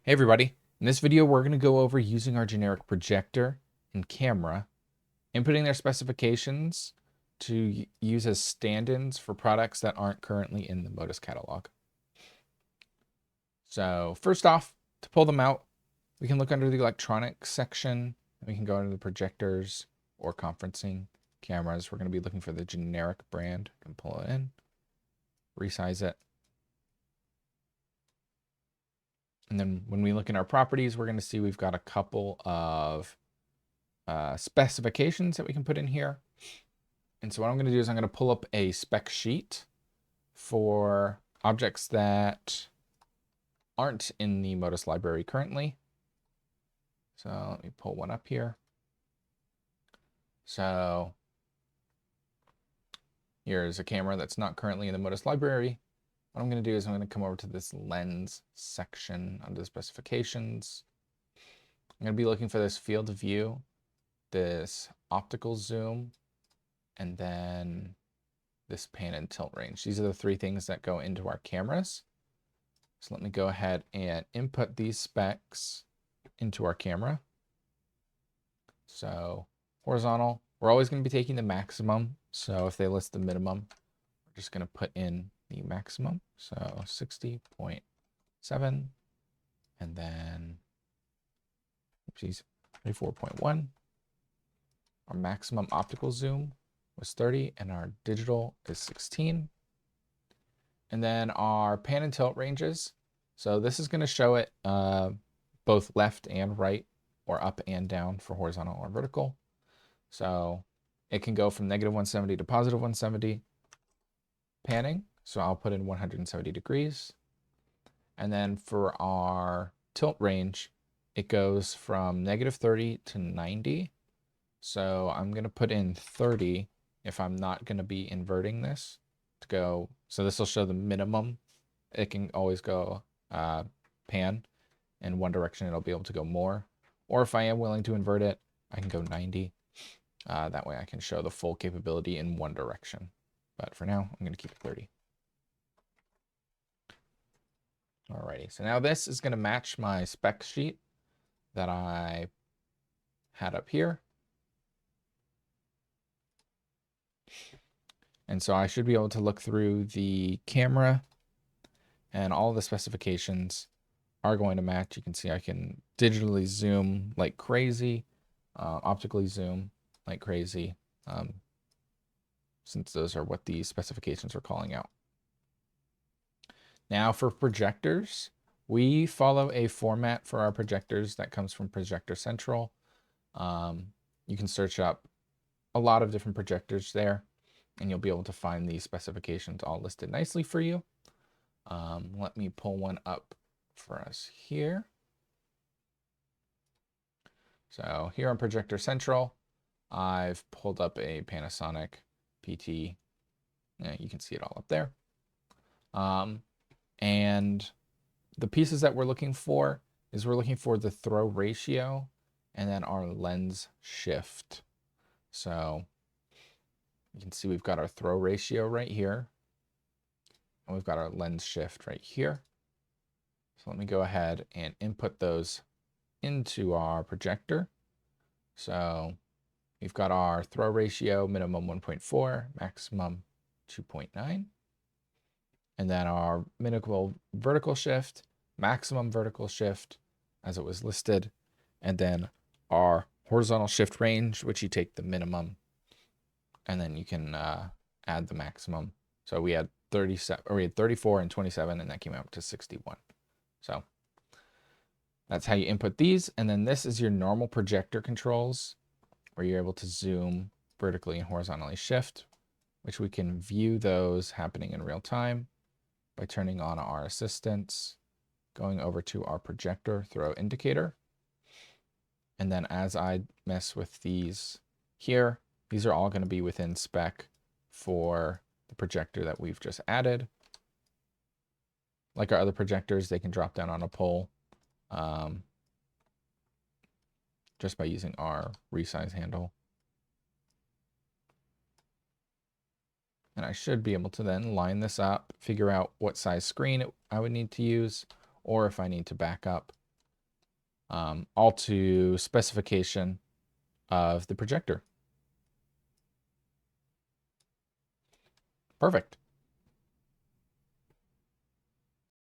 Hey everybody, in this video we're going to go over using our generic projector and camera, inputting their specifications to use as stand-ins for products that aren't currently in the Modus catalog. So first off, to pull them out, we can look under the electronics section, and we can go into the projectors or conferencing cameras. We're going to be looking for the generic brand. We can pull it in, resize it. And then when we look in our properties, we're going to see we've got a couple of specifications that we can put in here. And so what I'm going to do is I'm going to pull up a spec sheet for objects that aren't in the Modus library currently. So let me pull one up here. So here's a camera that's not currently in the Modus library. What I'm going to do is I'm going to come over to this lens section under the specifications. I'm going to be looking for this field of view, this optical zoom, and then this pan and tilt range. These are the three things that go into our cameras. So let me go ahead and input these specs into our camera. So horizontal, we're always going to be taking the maximum. So if they list the minimum, we're just going to put in the maximum. So 60.7, and then 34.1. Our maximum optical zoom was 30, and our digital is 16. And then our pan and tilt ranges. So this is going to show it both left and right, or up and down for horizontal or vertical. So it can go from -170 to +170 panning. So I'll put in 170 degrees. And then for our tilt range, it goes from -30 to 90. So I'm going to put in 30 if I'm not going to be inverting this to go. So this will show the minimum. It can always go pan in one direction. It'll be able to go more. Or if I am willing to invert it, I can go 90. That way I can show the full capability in one direction. But for now, I'm going to keep it 30. Alrighty, so now this is going to match my spec sheet that I had up here. And so I should be able to look through the camera, and all the specifications are going to match. You can see I can digitally zoom like crazy, optically zoom like crazy, since those are what the specifications are calling out. Now for projectors, we follow a format for our projectors that comes from Projector Central. You can search up a lot of different projectors there, and you'll be able to find these specifications all listed nicely for you. Let me pull one up for us here. So here on Projector Central, I've pulled up a Panasonic PT. Yeah, you can see it all up there. And the pieces that we're looking for is we're looking for the throw ratio and then our lens shift. So you can see we've got our throw ratio right here, and we've got our lens shift right here. So let me go ahead and input those into our projector. So we've got our throw ratio, minimum 1.4, maximum 2.9. And then our minimal vertical shift, maximum vertical shift as it was listed. And then our horizontal shift range, which you take the minimum, and then you can add the maximum. So we had 37, or we had 34 and 27, and that came out to 61. So that's how you input these. And then this is your normal projector controls, where you're able to zoom vertically and horizontally shift, which we can view those happening in real time by turning on our assistants, going over to our projector throw indicator. And then as I mess with these here, these are all going to be within spec for the projector that we've just added. Like our other projectors, they can drop down on a pole just by using our resize handle. And I should be able to then line this up, figure out what size screen I would need to use, or if I need to back up, all to specification of the projector. Perfect.